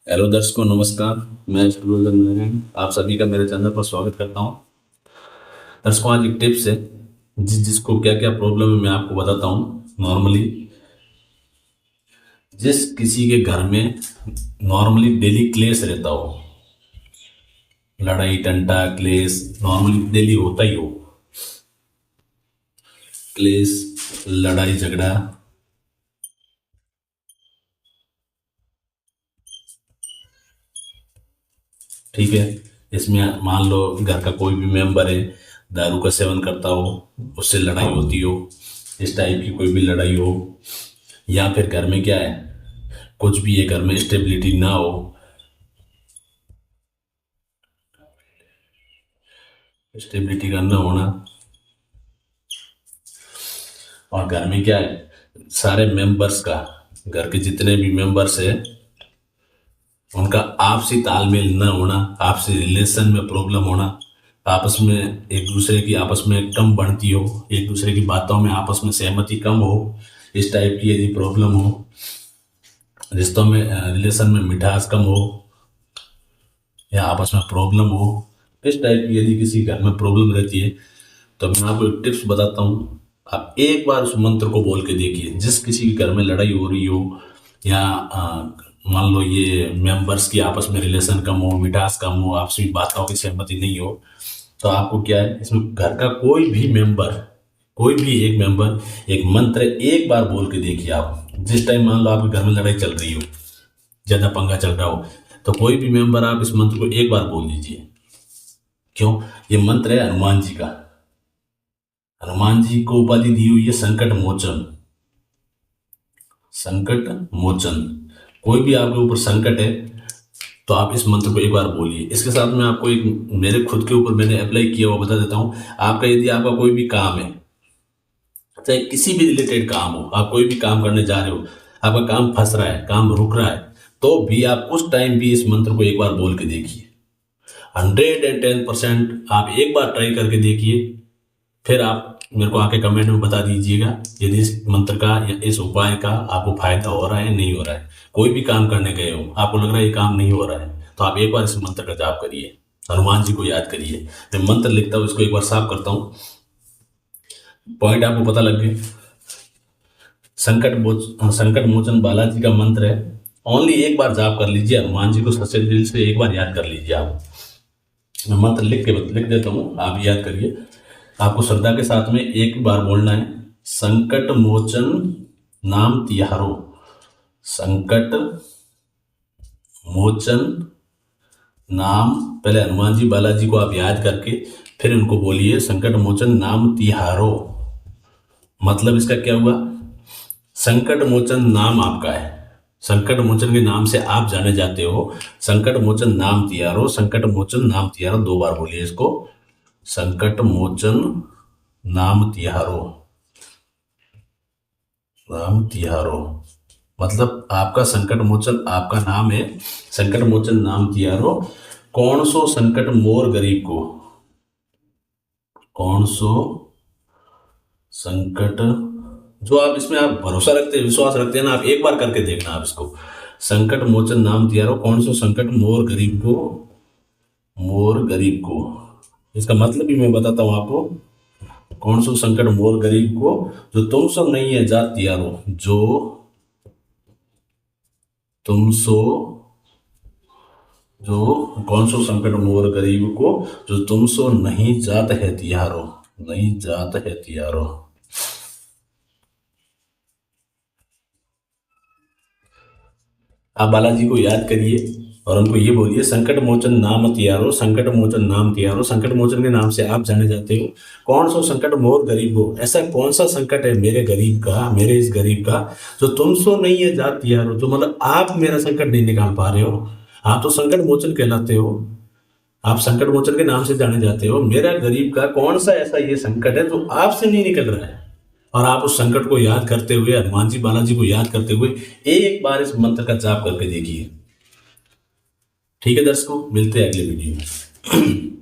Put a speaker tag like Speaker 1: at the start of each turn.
Speaker 1: Hello दर्शकों, नमस्कार। मैं एस्ट्रोलॉजर नारायण आप सभी का मेरे चैनल पर स्वागत करता हूं। दर्शकों, आज एक टिप्स है जिसको क्या क्या प्रॉब्लम है मैं आपको बताता हूं। नॉर्मली जिस किसी के घर में नॉर्मली डेली क्लेश रहता हो, लड़ाई टंटा क्लेश नॉर्मली डेली होता ही हो, क्लेश लड़ाई झगड़ा, ठीक है। इसमें मान लो घर का कोई भी मेंबर है, दारू का सेवन करता हो, उससे लड़ाई होती हो, इस टाइप की कोई भी लड़ाई हो, या फिर घर में क्या है, कुछ भी है घर में स्टेबिलिटी ना हो, स्टेबिलिटी का ना होना, और घर में क्या है, सारे मेंबर्स का, घर के जितने भी मेंबर्स है उनका आपसी तालमेल न होना, आपसी रिलेशन में प्रॉब्लम होना, आपस में एक दूसरे की आपस में कम बनती हो, एक दूसरे की बातों में आपस में सहमति कम हो, इस टाइप की यदि प्रॉब्लम हो, रिश्तों में रिलेशन में मिठास कम हो, या आपस में प्रॉब्लम हो, इस टाइप की यदि किसी घर में प्रॉब्लम रहती है तो मैं आपको एक टिप्स बताता हूँ। आप एक बार उस मंत्र को बोल के देखिए। जिस किसी के घर में लड़ाई हो रही हो, या मान लो ये मेंबर्स की आपस में रिलेशन कम हो, मिठास कम हो, आपसी बातों की सहमति नहीं हो, तो आपको क्या है, इसमें घर का कोई भी मेंबर, कोई भी एक मेंबर एक मंत्र एक बार बोल के देखिए। आप जिस टाइम मान लो आपके घर में लड़ाई चल रही हो, ज्यादा पंगा चल रहा हो, तो कोई भी मेंबर आप इस मंत्र को एक बार बोल दीजिए। क्यों? ये मंत्र है हनुमान जी का। हनुमान जी को उपाधि दी हुई है संकट मोचन। संकट मोचन, कोई भी आपके ऊपर संकट है तो आप इस मंत्र को एक बार बोलिए। इसके साथ में आपको एक मेरे खुद के ऊपर मैंने अप्लाई किया हुआ बता देता हूँ। आपका यदि आपका कोई भी काम है, चाहे किसी भी रिलेटेड काम हो, आप कोई भी काम करने जा रहे हो, आपका काम फंस रहा है, काम रुक रहा है, तो भी आप उस टाइम भी इस मंत्र को एक बार बोल के देखिए। 110% आप एक बार ट्राई करके देखिए, फिर आप मेरे को आके कमेंट में बता दीजिएगा यदि इस मंत्र का या इस उपाय का आपको फायदा हो रहा है नहीं हो रहा है। कोई भी काम करने गए हो, आपको लग रहा है ये काम नहीं हो रहा है, तो आप एक बार इस मंत्र का जाप करिए, हनुमान जी को याद करिए। मैं मंत्र लिखता हूँ, इसको एक बार साफ करता हूँ, पॉइंट आपको पता लग गए। संकट मोचन बालाजी का मंत्र है। ओनली एक बार जाप कर लीजिए, हनुमान जी को सच्चे दिल से एक बार याद कर लीजिए आप। मैं मंत्र लिख देता हूँ, आप याद करिए। आपको श्रद्धा के साथ में एक बार बोलना है, संकट मोचन नाम तिहारो। संकट मोचन नाम, पहले हनुमान जी बालाजी को आप याद करके फिर उनको बोलिए संकट मोचन नाम तिहारो। मतलब इसका क्या हुआ, संकट मोचन नाम आपका है, संकट मोचन के नाम से आप जाने जाते हो। संकट मोचन नाम तिहारो, संकट मोचन नाम तिहारो, दो बार बोलिए इसको, संकट मोचन नाम तिहारो, नाम तिहारो। मतलब आपका संकट मोचन आपका नाम है, संकट मोचन नाम तिहारो। कौन सो संकट मोर गरीब को, कौन सो संकट, जो आप इसमें आप भरोसा रखते हैं, विश्वास रखते हैं ना, आप एक बार करके देखना आप इसको। संकट मोचन नाम तिहारो, कौन सो संकट मोर गरीब को, मोर गरीब को। इसका मतलब भी मैं बताता हूं आपको। कौन सो संकट मोर गरीब को, जो तुम सो नहीं है जात तिहारो, जो तुम सो, जो कौन सो संकट मोर गरीब को, जो तुम सो नहीं जात है तिहारो, नहीं जात है तिहारो। आप बालाजी को याद करिए और उनको ये बोलिए, संकट मोचन नाम तिहारो, संकट मोचन नाम तिहारो। संकट मोचन के नाम से आप जाने जाते हो। कौन सा संकट मोर गरीब हो, ऐसा कौन सा संकट है मेरे गरीब का, मेरे इस गरीब का, जो तुम सो नहीं है जात तिहारो, जो मतलब आप मेरा संकट नहीं निकाल पा रहे हो। आप तो संकट मोचन कहलाते हो, आप संकट मोचन के नाम से जाने जाते हो। मेरा गरीब का कौन सा ऐसा ये संकट है जो आपसे नहीं निकल रहा है, और आप उस संकट को याद करते हुए, हनुमान जी बालाजी को याद करते हुए एक बार इस मंत्र का जाप करके देखिए। ठीक है दर्शकों, मिलते हैं अगले वीडियो में।